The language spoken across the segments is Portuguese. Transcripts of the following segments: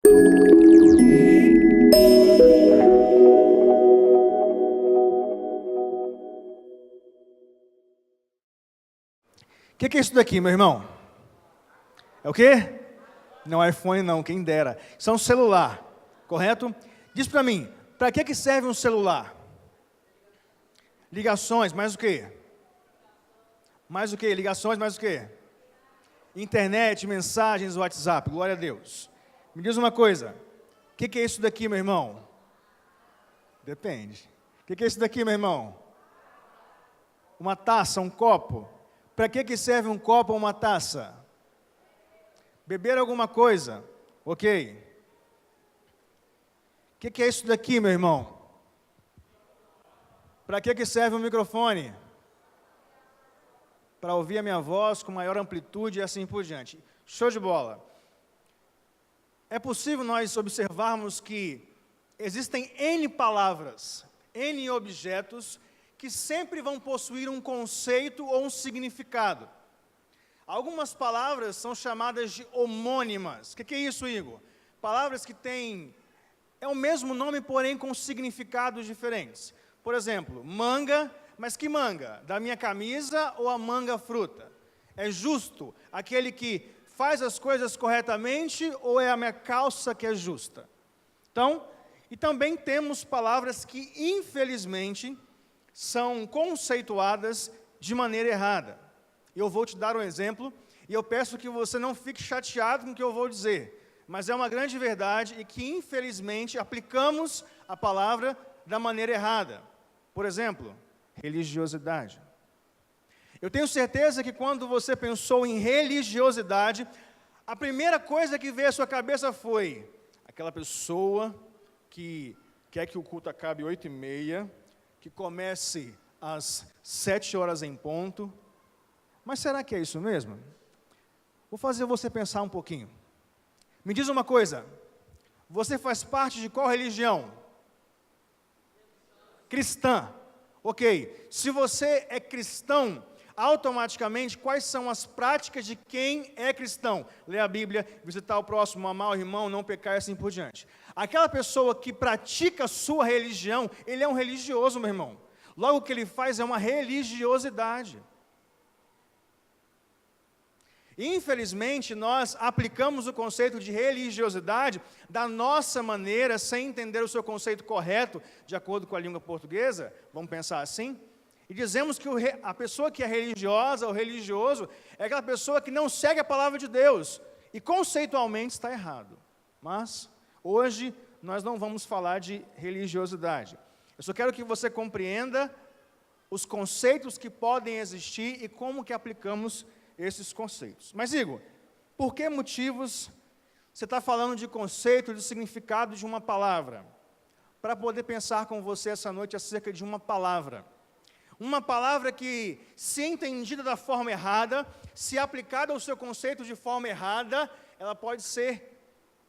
O que é isso daqui, meu irmão? É o quê? Não é iPhone não, quem dera. Isso é um celular, correto? Diz para mim, para que serve um celular? Ligações, mais o quê? Mais o quê? Ligações, mais o quê? Internet, mensagens, WhatsApp, glória a Deus. Me diz uma coisa, o que é isso daqui, meu irmão? Depende. O que é isso daqui, meu irmão? Uma taça, um copo. Para que serve um copo ou uma taça? Beber alguma coisa, ok? O que é isso daqui, meu irmão? Para que serve um microfone? Para ouvir a minha voz com maior amplitude e assim por diante. Show de bola. É possível nós observarmos que existem N palavras, N objetos, que sempre vão possuir um conceito ou um significado. Algumas palavras são chamadas de homônimas. O que é isso, Igor? Palavras que têm, o mesmo nome, porém com significados diferentes. Por exemplo, manga, mas que manga? Da minha camisa ou a manga fruta? É justo aquele que faz as coisas corretamente ou é a minha calça que é justa? Então, e também temos palavras que, infelizmente, são conceituadas de maneira errada. Eu vou te dar um exemplo, e eu peço que você não fique chateado com o que eu vou dizer, mas é uma grande verdade e que, infelizmente, aplicamos a palavra da maneira errada. Por exemplo, religiosidade. Eu tenho certeza que quando você pensou em religiosidade, a primeira coisa que veio à sua cabeça foi aquela pessoa que quer que o culto acabe 8h30, que comece às 7h em ponto. Mas será que é isso mesmo? Vou fazer você pensar um pouquinho. Me diz uma coisa, você faz parte de qual religião? Cristã. Ok, se você é cristão, automaticamente, quais são as práticas de quem é cristão? Ler a Bíblia, visitar o próximo, amar o irmão, não pecar e assim por diante. Aquela pessoa que pratica a sua religião, ele é um religioso, meu irmão. Logo, o que ele faz é uma religiosidade. Infelizmente, nós aplicamos o conceito de religiosidade da nossa maneira, sem entender o seu conceito correto, de acordo com a língua portuguesa, vamos pensar assim, e dizemos que a pessoa que é religiosa ou religioso é aquela pessoa que não segue a palavra de Deus, e conceitualmente está errado. Mas, hoje, nós não vamos falar de religiosidade. Eu só quero que você compreenda os conceitos que podem existir e como que aplicamos esses conceitos. Mas, Igor, por que motivos você está falando de conceito, de significado de uma palavra? Para poder pensar com você essa noite acerca de uma palavra. Uma palavra que, se entendida da forma errada, se aplicada ao seu conceito de forma errada, ela pode ser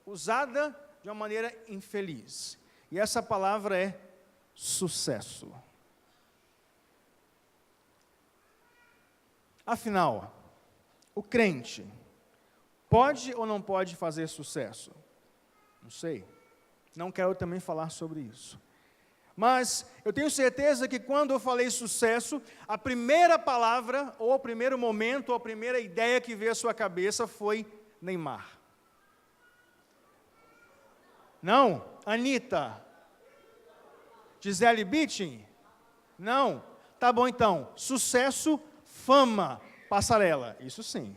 usada de uma maneira infeliz. E essa palavra é sucesso. Afinal, o crente pode ou não pode fazer sucesso? Não sei. Não quero também falar sobre isso. Mas eu tenho certeza que quando eu falei sucesso, a primeira palavra, ou o primeiro momento, ou a primeira ideia que veio à sua cabeça foi Neymar. Não? Anitta? Gisele Bündchen? Não? Tá bom então. Sucesso, fama, passarela. Isso sim.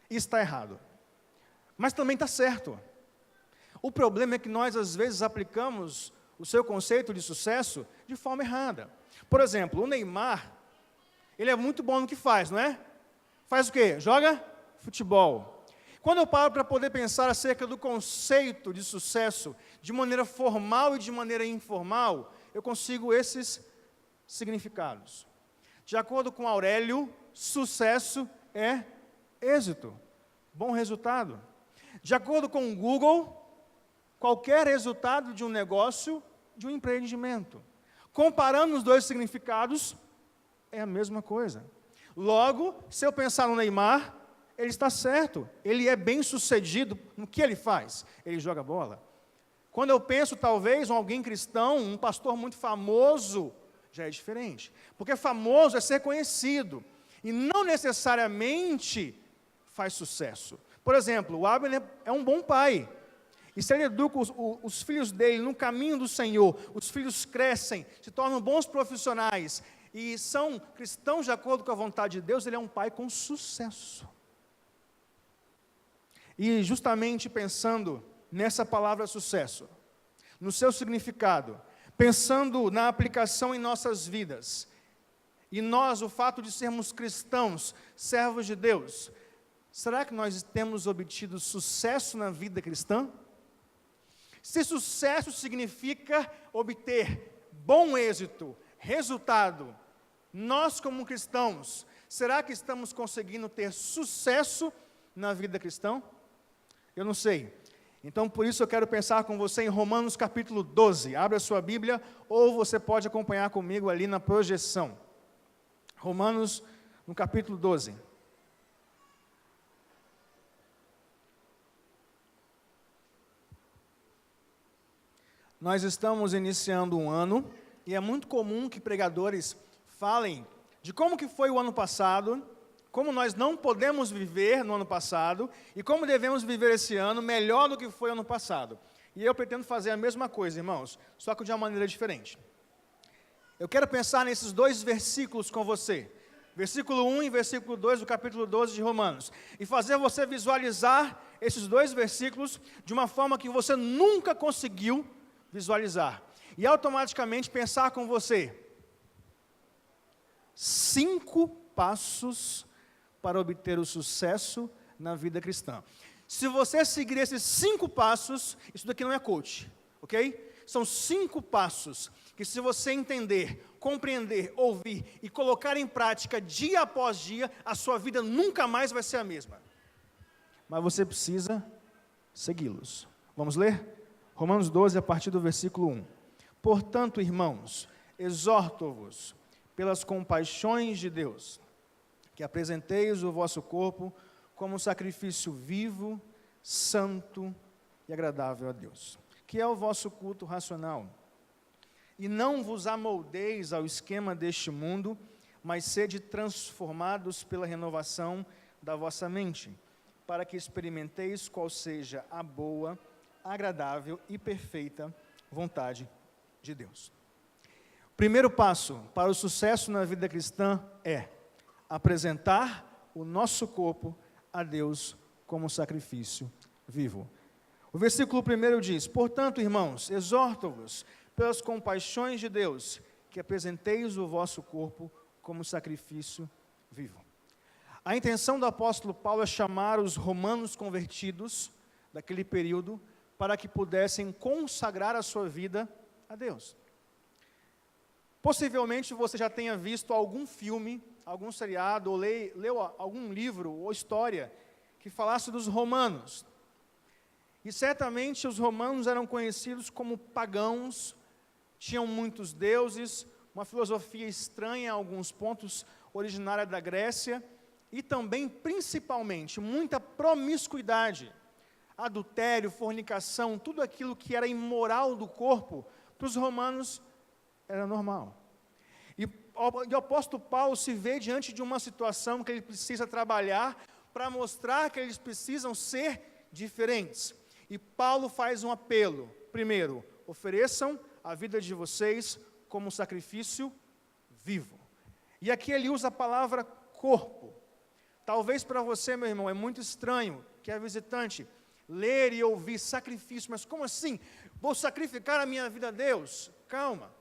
Isso está errado. Mas também está certo. O problema é que nós, às vezes, aplicamos o seu conceito de sucesso de forma errada. Por exemplo, o Neymar, ele é muito bom no que faz, não é? Faz o quê? Joga futebol. Quando eu paro para poder pensar acerca do conceito de sucesso, de maneira formal e de maneira informal, eu consigo esses significados. De acordo com Aurélio, sucesso é êxito, bom resultado. De acordo com o Google, qualquer resultado de um negócio, de um empreendimento. Comparando os dois significados, é a mesma coisa. Logo, se eu pensar no Neymar, ele está certo, ele é bem-sucedido no que ele faz, ele joga bola. Quando eu penso, talvez, em alguém cristão, um pastor muito famoso, já é diferente. Porque famoso é ser conhecido, e não necessariamente faz sucesso. Por exemplo, o Abner é um bom pai, e se ele educa os filhos dele no caminho do Senhor, os filhos crescem, se tornam bons profissionais, e são cristãos de acordo com a vontade de Deus, ele é um pai com sucesso. E justamente pensando nessa palavra sucesso, no seu significado, pensando na aplicação em nossas vidas, e nós, o fato de sermos cristãos, servos de Deus, será que nós temos obtido sucesso na vida cristã? Se sucesso significa obter bom êxito, resultado, nós como cristãos, será que estamos conseguindo ter sucesso na vida cristã? Eu não sei. Então, por isso eu quero pensar com você em Romanos capítulo 12. Abra a sua Bíblia, ou você pode acompanhar comigo ali na projeção. Romanos, no capítulo 12. Nós estamos iniciando um ano, e é muito comum que pregadores falem de como que foi o ano passado, como nós não podemos viver no ano passado, e como devemos viver esse ano melhor do que foi o ano passado. E eu pretendo fazer a mesma coisa, irmãos, só que de uma maneira diferente. Eu quero pensar nesses dois versículos com você, versículo 1 e versículo 2 do capítulo 12 de Romanos, e fazer você visualizar esses dois versículos de uma forma que você nunca conseguiu visualizar, e automaticamente pensar com você 5 passos para obter o sucesso na vida cristã. Se você seguir esses 5 passos, isso daqui não é coach, ok? São 5 passos que, se você entender, compreender, ouvir e colocar em prática dia após dia, a sua vida nunca mais vai ser a mesma. Mas você precisa segui-los. Vamos ler? Romanos 12, a partir do versículo 1. Portanto, irmãos, exorto-vos pelas compaixões de Deus, que apresenteis o vosso corpo como sacrifício vivo, santo e agradável a Deus, que é o vosso culto racional. E não vos amoldeis ao esquema deste mundo, mas sede transformados pela renovação da vossa mente, para que experimenteis qual seja a boa, agradável e perfeita vontade de Deus. O primeiro passo para o sucesso na vida cristã é apresentar o nosso corpo a Deus como sacrifício vivo. O versículo 1 diz: portanto, irmãos, exorto-vos pelas compaixões de Deus, que apresenteis o vosso corpo como sacrifício vivo. A intenção do apóstolo Paulo é chamar os romanos convertidos daquele período para que pudessem consagrar a sua vida a Deus. Possivelmente você já tenha visto algum filme, algum seriado, ou leu algum livro ou história que falasse dos romanos. E certamente os romanos eram conhecidos como pagãos, tinham muitos deuses, uma filosofia estranha em alguns pontos, originária da Grécia, e também, principalmente, muita promiscuidade, adultério, fornicação, tudo aquilo que era imoral do corpo, para os romanos era normal. E o apóstolo Paulo se vê diante de uma situação que ele precisa trabalhar para mostrar que eles precisam ser diferentes. E Paulo faz um apelo. Primeiro, ofereçam a vida de vocês como um sacrifício vivo. E aqui ele usa a palavra corpo. Talvez para você, meu irmão, é muito estranho, que é visitante, ler e ouvir sacrifício. Mas como assim? Vou sacrificar a minha vida a Deus? Calma.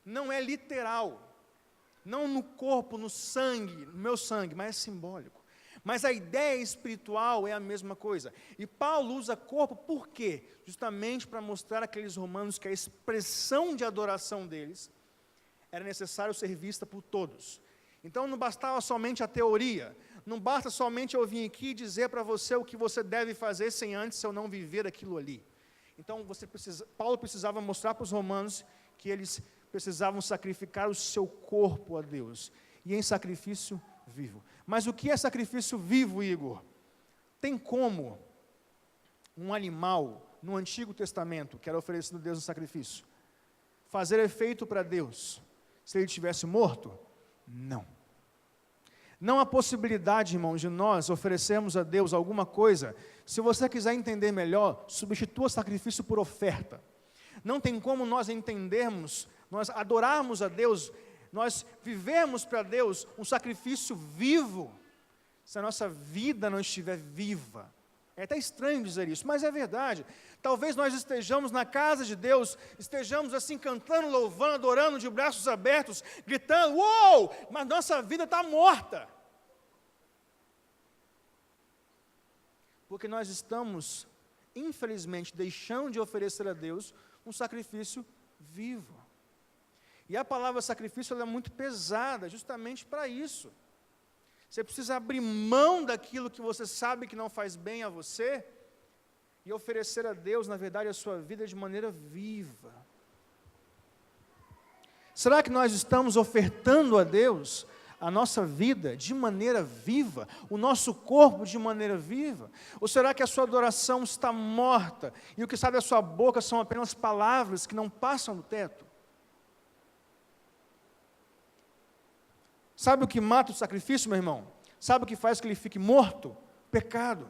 Não é literal. Não no corpo, no sangue, no meu sangue, mas é simbólico. Mas a ideia espiritual é a mesma coisa. E Paulo usa corpo por quê? Justamente para mostrar àqueles romanos que a expressão de adoração deles era necessário ser vista por todos. Então não bastava somente a teoria, não basta somente eu vir aqui e dizer para você o que você deve fazer sem antes eu não viver aquilo ali. Então Paulo precisava mostrar para os romanos que eles precisavam sacrificar o seu corpo a Deus, e em sacrifício vivo. Mas o que é sacrifício vivo, Igor? Tem como um animal, no Antigo Testamento, que era oferecido a Deus no sacrifício, fazer efeito para Deus, se ele estivesse morto? Não. Não há possibilidade, irmãos, de nós oferecermos a Deus alguma coisa. Se você quiser entender melhor, substitua sacrifício por oferta. Não tem como nós entendermos, nós adorarmos a Deus, nós vivemos para Deus um sacrifício vivo, se a nossa vida não estiver viva. É até estranho dizer isso, mas é verdade. Talvez nós estejamos na casa de Deus, estejamos assim cantando, louvando, adorando de braços abertos, gritando, uou, mas nossa vida está morta. Porque nós estamos, infelizmente, deixando de oferecer a Deus um sacrifício vivo. E a palavra sacrifício ela é muito pesada, justamente para isso. Você precisa abrir mão daquilo que você sabe que não faz bem a você e oferecer a Deus, na verdade, a sua vida de maneira viva. Será que nós estamos ofertando a Deus a nossa vida de maneira viva, o nosso corpo de maneira viva? Ou será que a sua adoração está morta e o que sai da sua boca são apenas palavras que não passam do teto? Sabe o que mata o sacrifício, meu irmão? Sabe o que faz que ele fique morto? Pecado.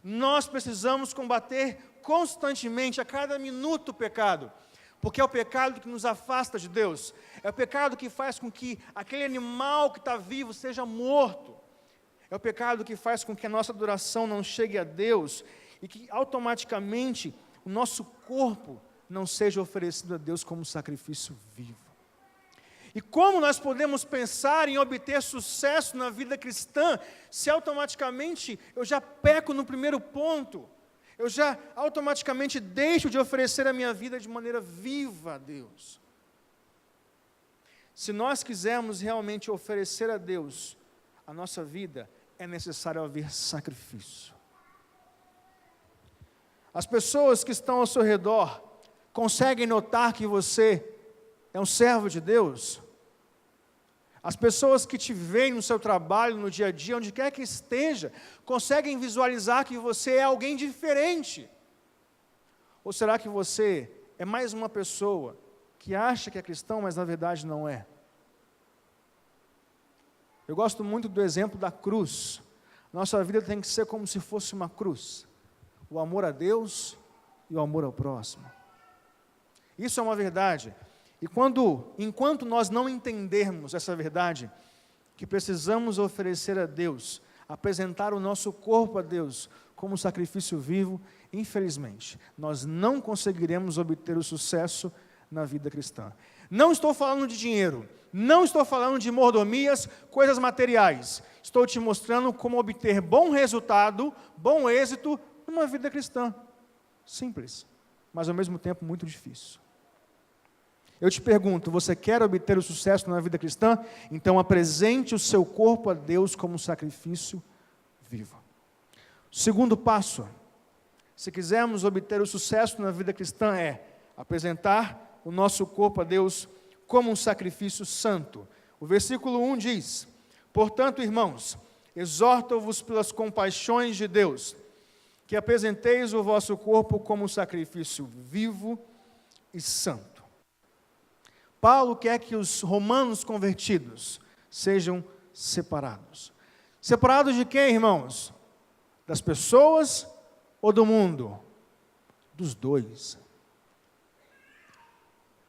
Nós precisamos combater constantemente, a cada minuto, o pecado. Porque é o pecado que nos afasta de Deus. É o pecado que faz com que aquele animal que está vivo seja morto. É o pecado que faz com que a nossa adoração não chegue a Deus e que automaticamente o nosso corpo não seja oferecido a Deus como sacrifício vivo. E como nós podemos pensar em obter sucesso na vida cristã, se automaticamente eu já peco no primeiro ponto, eu já automaticamente deixo de oferecer a minha vida de maneira viva a Deus? Se nós quisermos realmente oferecer a Deus a nossa vida, é necessário haver sacrifício. As pessoas que estão ao seu redor conseguem notar que você é um servo de Deus? As pessoas que te veem no seu trabalho, no dia a dia, onde quer que esteja, conseguem visualizar que você é alguém diferente? Ou será que você é mais uma pessoa que acha que é cristão, mas na verdade não é? Eu gosto muito do exemplo da cruz. Nossa vida tem que ser como se fosse uma cruz. O amor a Deus e o amor ao próximo. Isso é uma verdade. E enquanto nós não entendermos essa verdade, que precisamos oferecer a Deus, apresentar o nosso corpo a Deus como sacrifício vivo, infelizmente, nós não conseguiremos obter o sucesso na vida cristã. Não estou falando de dinheiro, não estou falando de mordomias, coisas materiais. Estou te mostrando como obter bom resultado, bom êxito numa vida cristã. Simples, mas ao mesmo tempo muito difícil. Eu te pergunto, você quer obter o sucesso na vida cristã? Então apresente o seu corpo a Deus como sacrifício vivo. Segundo passo, se quisermos obter o sucesso na vida cristã, é apresentar o nosso corpo a Deus como um sacrifício santo. O versículo 1 diz: portanto, irmãos, exorto-vos pelas compaixões de Deus, que apresenteis o vosso corpo como um sacrifício vivo e santo. Paulo quer que os romanos convertidos sejam separados. Separados de quem, irmãos? Das pessoas ou do mundo? Dos dois.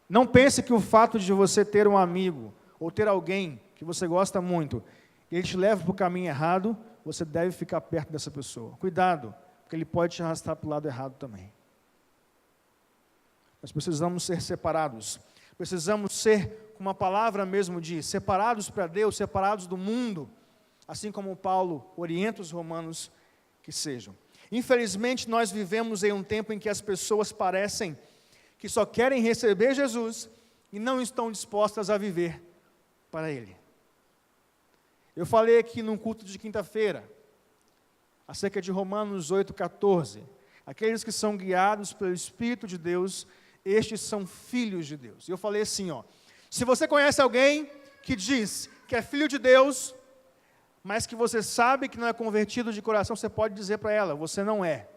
Não pense que o fato de você ter um amigo ou ter alguém que você gosta muito e ele te leva para o caminho errado, você deve ficar perto dessa pessoa. Cuidado, porque ele pode te arrastar para o lado errado também. Nós precisamos ser separados. Precisamos ser, como a palavra mesmo diz, separados para Deus, separados do mundo, assim como Paulo orienta os romanos que sejam. Infelizmente, nós vivemos em um tempo em que as pessoas parecem que só querem receber Jesus e não estão dispostas a viver para Ele. Eu falei aqui num culto de quinta-feira, acerca de Romanos 8,14. Aqueles que são guiados pelo Espírito de Deus, estes são filhos de Deus. E eu falei assim, se você conhece alguém que diz que é filho de Deus, mas que você sabe que não é convertido de coração, você pode dizer para ela, você não é.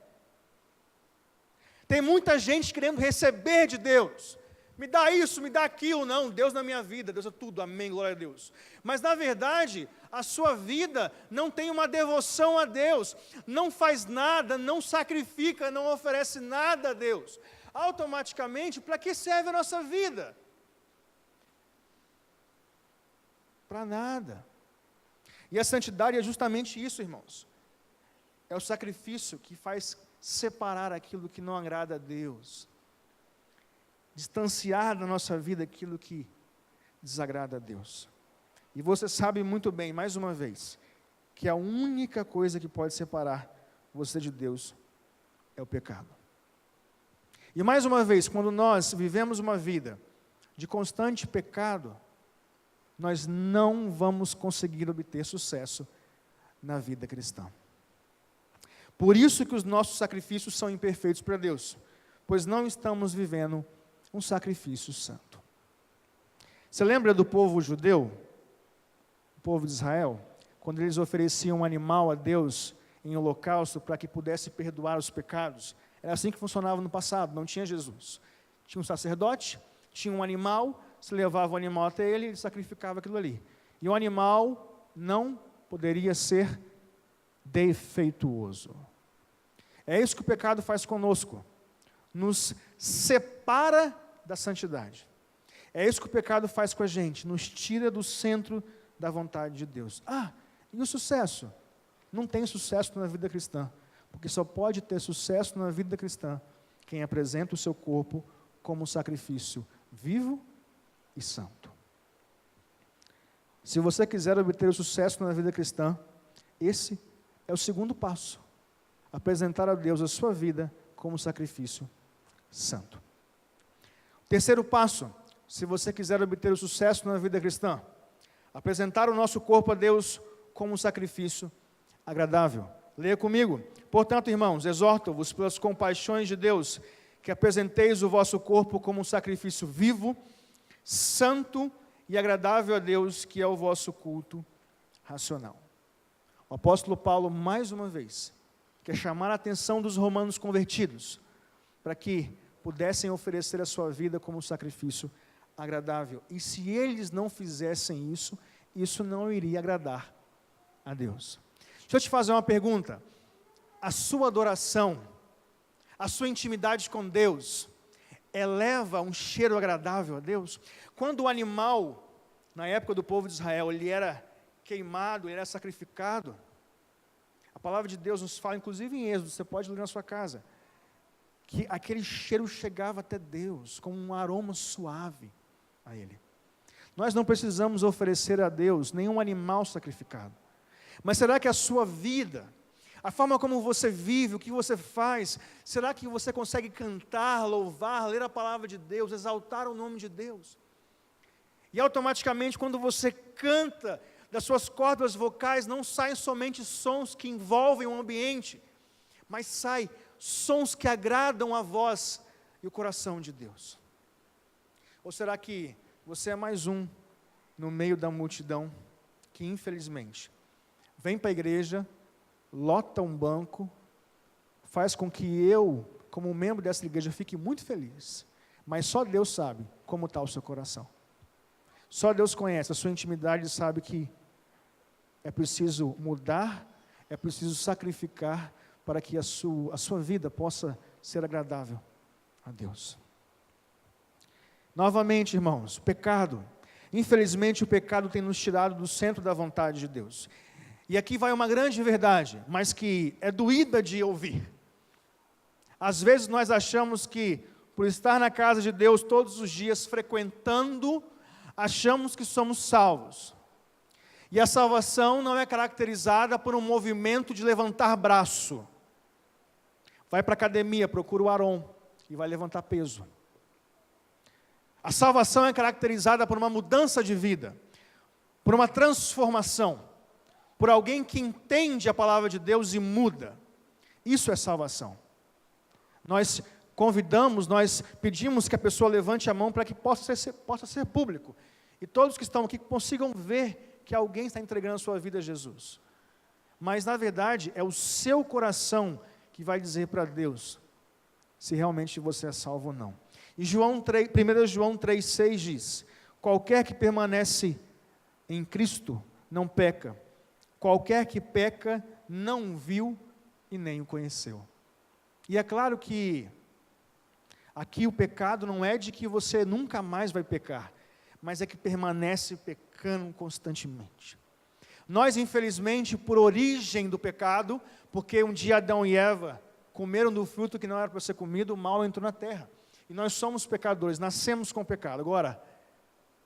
Tem muita gente querendo receber de Deus. Me dá isso, me dá aquilo. Não, Deus na minha vida, Deus é tudo, amém, glória a Deus. Mas na verdade, a sua vida não tem uma devoção a Deus, não faz nada, não sacrifica, não oferece nada a Deus. Automaticamente, para que serve a nossa vida? Para nada. E a santidade é justamente isso, irmãos. É o sacrifício que faz separar aquilo que não agrada a Deus. Distanciar da nossa vida aquilo que desagrada a Deus. E você sabe muito bem, mais uma vez, que a única coisa que pode separar você de Deus é o pecado. E mais uma vez, quando nós vivemos uma vida de constante pecado, nós não vamos conseguir obter sucesso na vida cristã. Por isso que os nossos sacrifícios são imperfeitos para Deus, pois não estamos vivendo um sacrifício santo. Você lembra do povo judeu, o povo de Israel, quando eles ofereciam um animal a Deus em holocausto para que pudesse perdoar os pecados? Era assim que funcionava no passado, não tinha Jesus. Tinha um sacerdote, tinha um animal, se levava o animal até ele e sacrificava aquilo ali. E o animal não poderia ser defeituoso. É isso que o pecado faz conosco. Nos separa da santidade. É isso que o pecado faz com a gente. Nos tira do centro da vontade de Deus. E o sucesso? Não tem sucesso na vida cristã. Porque só pode ter sucesso na vida cristã quem apresenta o seu corpo como um sacrifício vivo e santo. Se você quiser obter o sucesso na vida cristã, esse é o segundo passo. Apresentar a Deus a sua vida como sacrifício santo. Terceiro passo, se você quiser obter o sucesso na vida cristã, apresentar o nosso corpo a Deus como um sacrifício agradável. Leia comigo. Portanto, irmãos, exorto-vos pelas compaixões de Deus, que apresenteis o vosso corpo como um sacrifício vivo, santo e agradável a Deus, que é o vosso culto racional. O apóstolo Paulo, mais uma vez, quer chamar a atenção dos romanos convertidos, para que pudessem oferecer a sua vida como um sacrifício agradável. E se eles não fizessem isso, isso não iria agradar a Deus. Deixa eu te fazer uma pergunta. A sua adoração, a sua intimidade com Deus, eleva um cheiro agradável a Deus? Quando o animal, na época do povo de Israel, ele era queimado, ele era sacrificado, a palavra de Deus nos fala, inclusive em Êxodo, você pode ler na sua casa, que aquele cheiro chegava até Deus, como um aroma suave a Ele. Nós não precisamos oferecer a Deus nenhum animal sacrificado. Mas será que a sua vida, a forma como você vive, o que você faz, será que você consegue cantar, louvar, ler a palavra de Deus, exaltar o nome de Deus? E automaticamente, quando você canta, das suas cordas vocais não saem somente sons que envolvem o ambiente, mas saem sons que agradam a voz e o coração de Deus. Ou será que você é mais um no meio da multidão que, infelizmente, vem para a igreja, lota um banco, faz com que eu, como membro dessa igreja, fique muito feliz, mas só Deus sabe como está o seu coração. Só Deus conhece a sua intimidade e sabe que é preciso mudar, é preciso sacrificar para que a sua vida possa ser agradável a Deus. Novamente, irmãos, pecado. Infelizmente, o pecado tem nos tirado do centro da vontade de Deus. E aqui vai uma grande verdade, mas que é doída de ouvir. Às vezes nós achamos que, por estar na casa de Deus todos os dias, frequentando, achamos que somos salvos. E a salvação não é caracterizada por um movimento de levantar braço. Vai para a academia, procura o Aron e vai levantar peso. A salvação é caracterizada por uma mudança de vida, por uma transformação, por alguém que entende a palavra de Deus e muda. Isso é salvação. Nós convidamos, nós pedimos que a pessoa levante a mão para que possa ser público. E todos que estão aqui consigam ver que alguém está entregando a sua vida a Jesus. Mas, na verdade, é o seu coração que vai dizer para Deus se realmente você é salvo ou não. E 1 João 3,6 diz: qualquer que permanece em Cristo não peca. Qualquer que peca não viu e nem o conheceu. E é claro que aqui o pecado não é de que você nunca mais vai pecar, mas é que permanece pecando constantemente. Nós, infelizmente, por origem do pecado, porque um dia Adão e Eva comeram do fruto que não era para ser comido, o mal entrou na terra. E nós somos pecadores, nascemos com o pecado. Agora,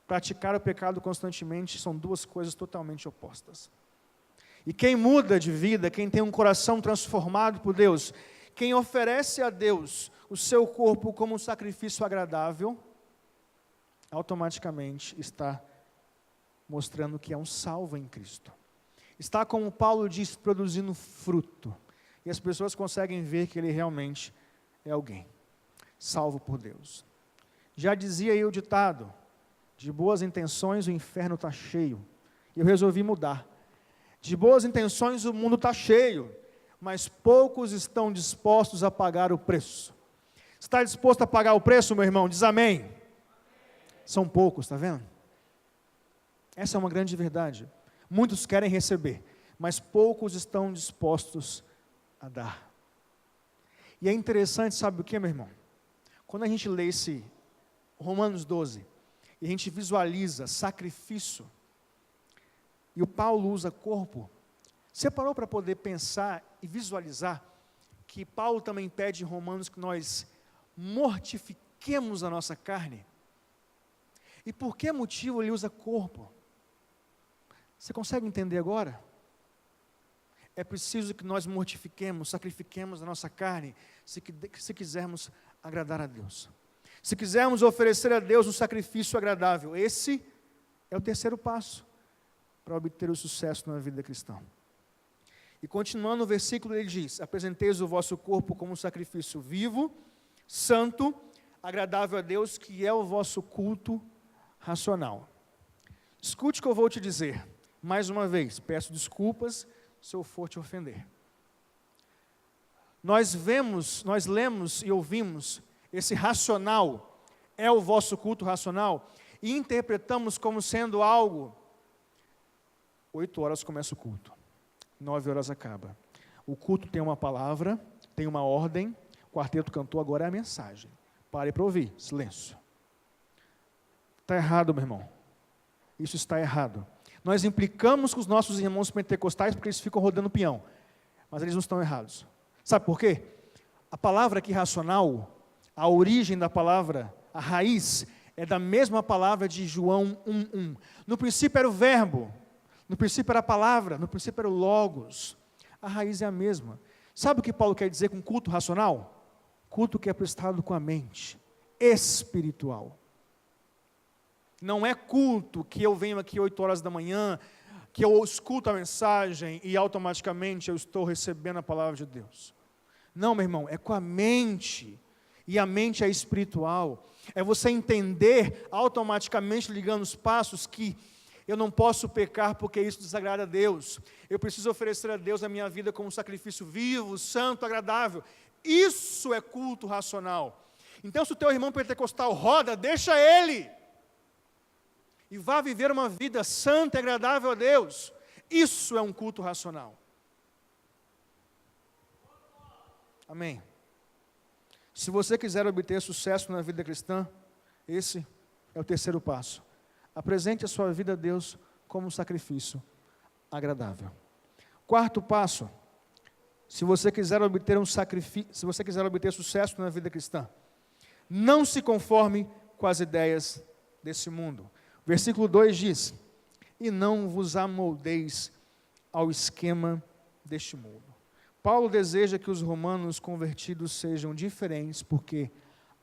praticar o pecado constantemente são duas coisas totalmente opostas. E quem muda de vida, quem tem um coração transformado por Deus, quem oferece a Deus o seu corpo como um sacrifício agradável, automaticamente está mostrando que é um salvo em Cristo. Está, como Paulo diz, produzindo fruto. E as pessoas conseguem ver que ele realmente é alguém salvo por Deus. Já dizia aí o ditado: de boas intenções o inferno está cheio. E eu resolvi mudar. De boas intenções o mundo está cheio, mas poucos estão dispostos a pagar o preço. Está disposto a pagar o preço, meu irmão? Diz amém. São poucos, está vendo? Essa é uma grande verdade. Muitos querem receber, mas poucos estão dispostos a dar. E é interessante, sabe o que, meu irmão? Quando a gente lê esse Romanos 12, e a gente visualiza sacrifício, e o Paulo usa corpo, você parou para poder pensar e visualizar que Paulo também pede em Romanos que nós mortifiquemos a nossa carne? E por que motivo ele usa corpo? Você consegue entender agora? É preciso que nós mortifiquemos, sacrifiquemos a nossa carne, se quisermos agradar a Deus. Se quisermos oferecer a Deus um sacrifício agradável, esse é o terceiro passo para obter o sucesso na vida cristã. E continuando o versículo, ele diz: apresenteis o vosso corpo como um sacrifício vivo, santo, agradável a Deus, que é o vosso culto racional. Escute o que eu vou te dizer. Mais uma vez, peço desculpas se eu for te ofender. Nós lemos e ouvimos esse racional, é o vosso culto racional, e interpretamos como sendo algo, 8 horas começa o culto, 9 horas acaba. O culto tem uma palavra, tem uma ordem, o quarteto cantou, agora é a mensagem. Pare para ouvir, silêncio. Está errado, meu irmão. Isso está errado. Nós implicamos com os nossos irmãos pentecostais porque eles ficam rodando peão, mas eles não estão errados. Sabe por quê? A palavra aqui racional, a origem da palavra, a raiz, é da mesma palavra de João 1:1. No princípio era o verbo, no princípio era a palavra, no princípio era o logos. A raiz é a mesma. Sabe o que Paulo quer dizer com culto racional? Culto que é prestado com a mente, espiritual. Não é culto que eu venho aqui 8 horas da manhã, que eu escuto a mensagem e automaticamente eu estou recebendo a palavra de Deus. Não, meu irmão, é com a mente, e a mente é espiritual. É você entender automaticamente, ligando os passos, que eu não posso pecar porque isso desagrada a Deus. Eu preciso oferecer a Deus a minha vida como um sacrifício vivo, santo, agradável. Isso é culto racional. Então, se o teu irmão pentecostal roda, deixa ele. E vá viver uma vida santa e agradável a Deus. Isso é um culto racional. Amém. Se você quiser obter sucesso na vida cristã, esse é o terceiro passo. Apresente a sua vida a Deus como um sacrifício agradável. Quarto passo, se você quiser obter sucesso na vida cristã, não se conforme com as ideias desse mundo. Versículo 2 diz: e não vos amoldeis ao esquema deste mundo. Paulo deseja que os romanos convertidos sejam diferentes, porque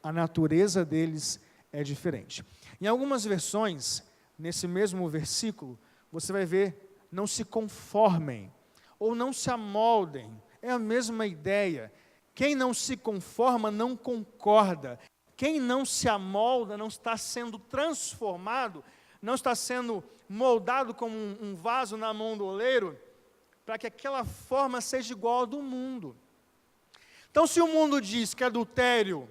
a natureza deles é diferente. Em algumas versões, nesse mesmo versículo, você vai ver: não se conformem, ou não se amoldem. É a mesma ideia. Quem não se conforma não concorda. Quem não se amolda não está sendo transformado não está sendo moldado como um vaso na mão do oleiro, para que aquela forma seja igual ao do mundo. Então, se o mundo diz que adultério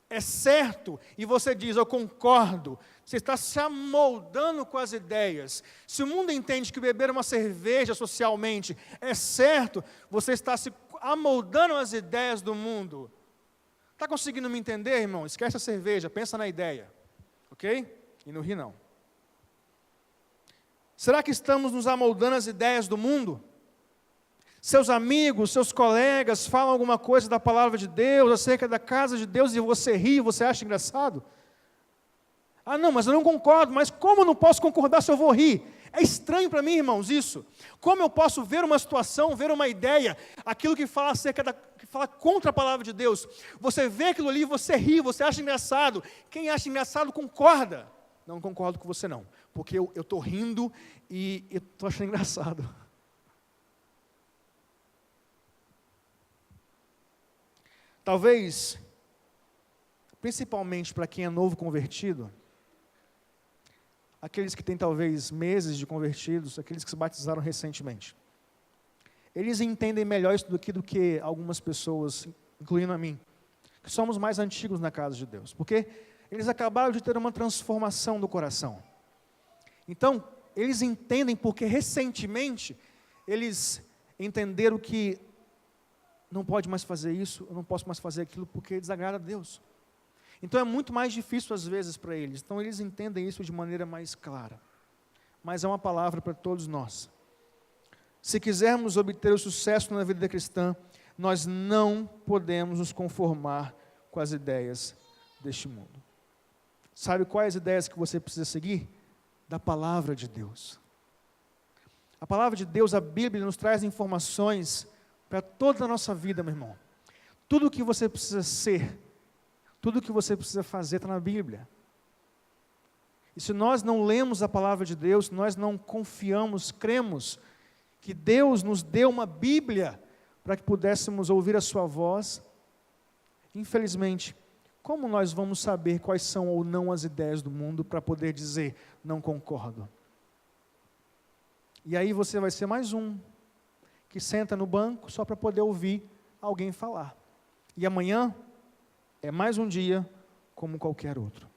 é certo, e você diz, eu concordo, você está se amoldando com as ideias. Se o mundo entende que beber uma cerveja socialmente é certo, você está se amoldando às ideias do mundo. Está conseguindo me entender, irmão? Esquece a cerveja, pensa na ideia. Ok? E não ri não. Será que estamos nos amoldando às ideias do mundo? Seus amigos, seus colegas falam alguma coisa da palavra de Deus, acerca da casa de Deus, e você ri, você acha engraçado? Ah, não, mas eu não concordo, mas como eu não posso concordar se eu vou rir? É estranho para mim, irmãos, isso. Como eu posso ver uma situação, ver uma ideia, aquilo que fala que fala contra a palavra de Deus? Você vê aquilo ali, você ri, você acha engraçado. Quem acha engraçado concorda. Não concordo com você não, porque eu estou rindo e estou achando engraçado. Talvez, principalmente para quem é novo convertido, aqueles que têm talvez meses de convertidos, aqueles que se batizaram recentemente, eles entendem melhor isso do que algumas pessoas, incluindo a mim, que somos mais antigos na casa de Deus, porque eles acabaram de ter uma transformação do coração. Então, eles entendem porque recentemente eles entenderam que não pode mais fazer isso, eu não posso mais fazer aquilo porque desagrada a Deus. Então é muito mais difícil às vezes para eles. Então eles entendem isso de maneira mais clara. Mas é uma palavra para todos nós. Se quisermos obter o sucesso na vida cristã, nós não podemos nos conformar com as ideias deste mundo. Sabe quais ideias que você precisa seguir? Da palavra de Deus. A palavra de Deus, a Bíblia, nos traz informações para toda a nossa vida, meu irmão. Tudo o que você precisa ser, tudo o que você precisa fazer está na Bíblia. E se nós não lemos a palavra de Deus, nós não confiamos, cremos que Deus nos deu uma Bíblia para que pudéssemos ouvir a sua voz, infelizmente, como nós vamos saber quais são ou não as ideias do mundo para poder dizer, não concordo? E aí você vai ser mais um que senta no banco só para poder ouvir alguém falar. E amanhã é mais um dia como qualquer outro.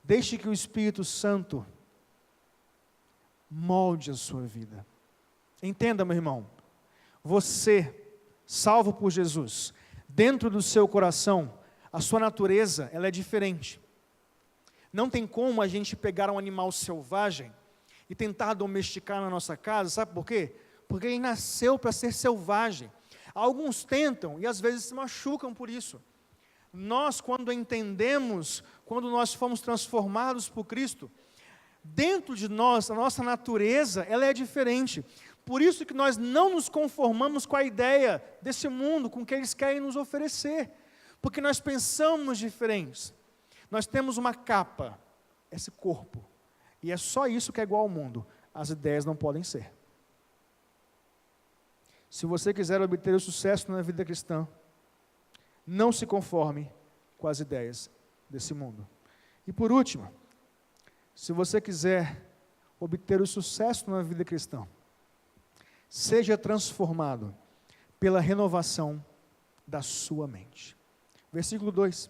Deixe que o Espírito Santo molde a sua vida. Entenda, meu irmão, você, salvo por Jesus, dentro do seu coração, a sua natureza, ela é diferente. Não tem como a gente pegar um animal selvagem e tentar domesticar na nossa casa, sabe por quê? Porque ele nasceu para ser selvagem. Alguns tentam e às vezes se machucam por isso. Nós, quando entendemos, quando nós fomos transformados por Cristo, dentro de nós, a nossa natureza, ela é diferente. Por isso que nós não nos conformamos com a ideia desse mundo, com o que eles querem nos oferecer. Porque nós pensamos diferentes. Nós temos uma capa, esse corpo, e é só isso que é igual ao mundo. As ideias não podem ser. Se você quiser obter o sucesso na vida cristã, não se conforme com as ideias desse mundo. E por último, se você quiser obter o sucesso na vida cristã, seja transformado pela renovação da sua mente. Versículo 2.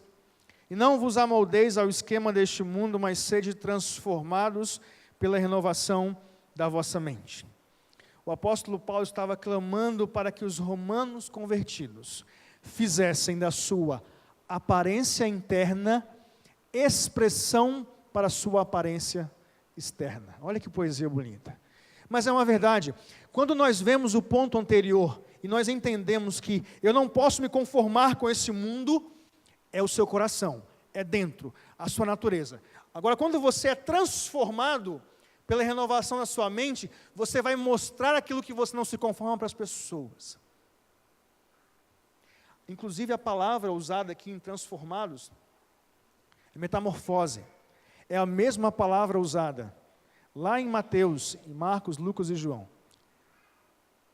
E não vos amoldeis ao esquema deste mundo, mas sede transformados pela renovação da vossa mente. O apóstolo Paulo estava clamando para que os romanos convertidos fizessem da sua aparência interna expressão para a sua aparência externa. Olha que poesia bonita. Mas é uma verdade. Quando nós vemos o ponto anterior e nós entendemos que eu não posso me conformar com esse mundo, é o seu coração, é dentro, a sua natureza. Agora, quando você é transformado pela renovação da sua mente, você vai mostrar aquilo que você não se conforma para as pessoas. Inclusive a palavra usada aqui em transformados é metamorfose. É a mesma palavra usada lá em Mateus, em Marcos, Lucas e João,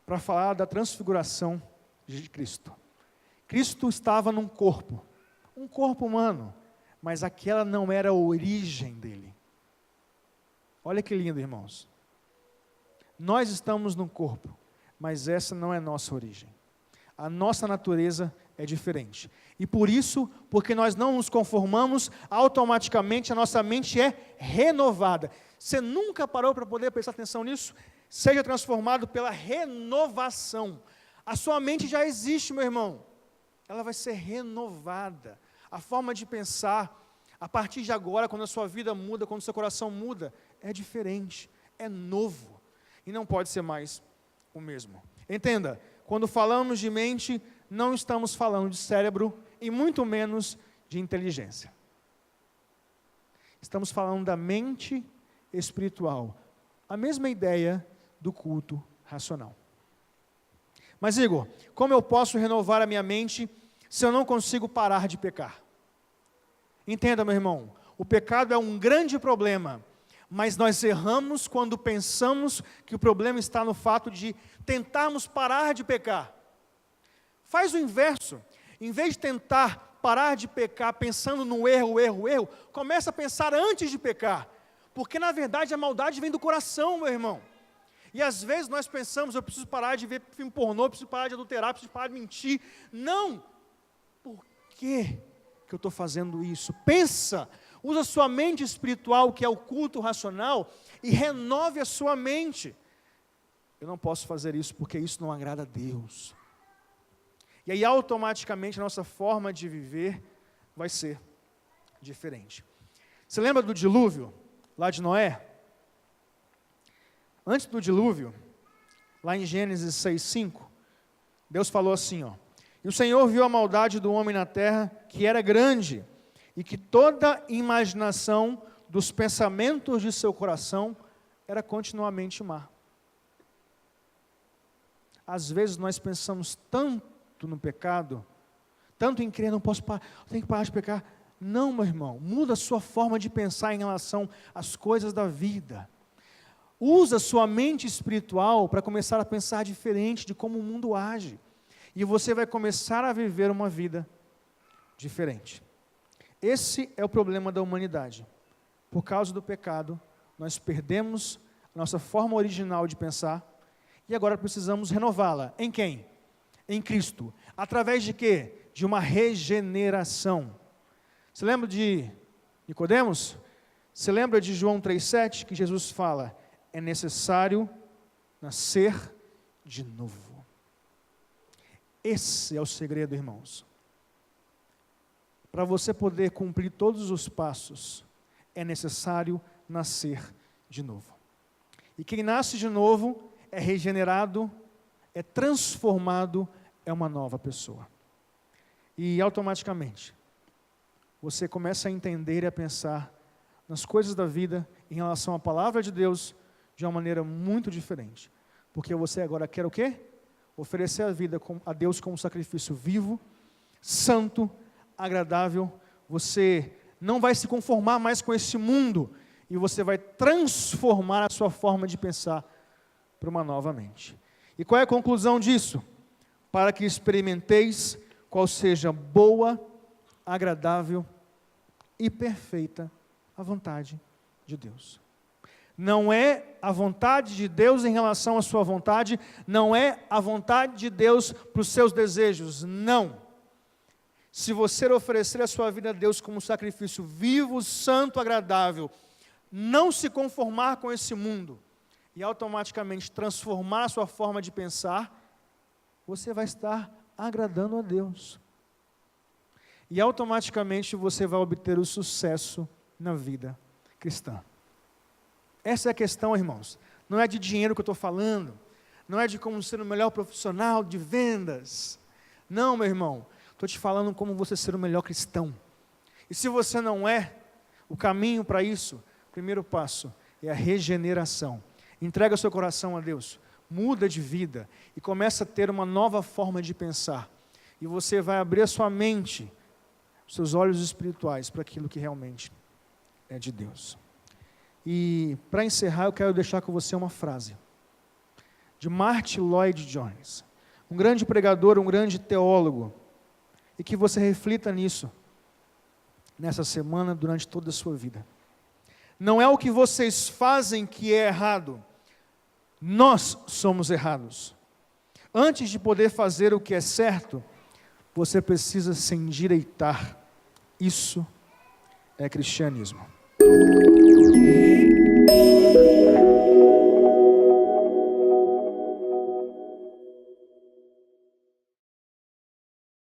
para falar da transfiguração de Cristo. Cristo estava num corpo, um corpo humano, mas aquela não era a origem dele. Olha que lindo, irmãos. Nós estamos no corpo, mas essa não é nossa origem. A nossa natureza é diferente. E por isso, porque nós não nos conformamos, automaticamente a nossa mente é renovada. Você nunca parou para poder prestar atenção nisso? Seja transformado pela renovação. A sua mente já existe, meu irmão. Ela vai ser renovada. A forma de pensar, a partir de agora, quando a sua vida muda, quando o seu coração muda, é diferente, é novo. E não pode ser mais o mesmo. Entenda, quando falamos de mente, não estamos falando de cérebro e muito menos de inteligência. Estamos falando da mente espiritual. A mesma ideia do culto racional. Mas, Igor, como eu posso renovar a minha mente se eu não consigo parar de pecar? Entenda, meu irmão, o pecado é um grande problema, mas nós erramos quando pensamos que o problema está no fato de tentarmos parar de pecar. Faz o inverso. Em vez de tentar parar de pecar pensando no erro, começa a pensar antes de pecar. Porque, na verdade, a maldade vem do coração, meu irmão. E, às vezes, nós pensamos, eu preciso parar de ver filme pornô, preciso parar de adulterar, preciso parar de mentir. Não! Por que eu estou fazendo isso? Pensa! Usa sua mente espiritual, que é o culto racional, e renove a sua mente. Eu não posso fazer isso porque isso não agrada a Deus. E aí, automaticamente, a nossa forma de viver vai ser diferente. Você lembra do dilúvio, lá de Noé? Antes do dilúvio, lá em Gênesis 6:5, Deus falou assim, ó: e o Senhor viu a maldade do homem na terra, que era grande, e que toda imaginação dos pensamentos de seu coração era continuamente má. Às vezes nós pensamos tanto no pecado, tanto em crer, não posso parar, tenho que parar de pecar. Não, meu irmão, muda a sua forma de pensar em relação às coisas da vida. Usa a sua mente espiritual para começar a pensar diferente de como o mundo age. E você vai começar a viver uma vida diferente. Esse é o problema da humanidade. Por causa do pecado, nós perdemos a nossa forma original de pensar e agora precisamos renová-la. Em quem? Em Cristo. Através de quê? De uma regeneração. Você lembra de Nicodemos? Você lembra de João 3,7, que Jesus fala: é necessário nascer de novo. Esse é o segredo, irmãos. Para você poder cumprir todos os passos, é necessário nascer de novo. E quem nasce de novo é regenerado, é transformado, é uma nova pessoa. E automaticamente, você começa a entender e a pensar nas coisas da vida em relação à palavra de Deus de uma maneira muito diferente. Porque você agora quer o quê? Oferecer a vida a Deus como um sacrifício vivo, santo, agradável. Você não vai se conformar mais com esse mundo e você vai transformar a sua forma de pensar para uma nova mente. E qual é a conclusão disso? Para que experimenteis qual seja boa, agradável e perfeita a vontade de Deus. Não é a vontade de Deus em relação à sua vontade, não é a vontade de Deus para os seus desejos, não. Se você oferecer a sua vida a Deus como um sacrifício vivo, santo, agradável, não se conformar com esse mundo e automaticamente transformar a sua forma de pensar, você vai estar agradando a Deus. E automaticamente você vai obter o sucesso na vida cristã. Essa é a questão, irmãos. Não é de dinheiro que eu estou falando, não é de como ser o melhor profissional de vendas. Não, meu irmão, estou te falando como você ser o melhor cristão. E se você não é, o caminho para isso, o primeiro passo é a regeneração. Entrega seu coração a Deus, muda de vida e começa a ter uma nova forma de pensar. E você vai abrir a sua mente, seus olhos espirituais para aquilo que realmente é de Deus. E para encerrar, eu quero deixar com você uma frase de Martyn Lloyd-Jones, um grande pregador, um grande teólogo, e que você reflita nisso nessa semana, durante toda a sua vida. Não é o que vocês fazem que é errado. Nós somos errados. Antes de poder fazer o que é certo, você precisa se endireitar. Isso é cristianismo.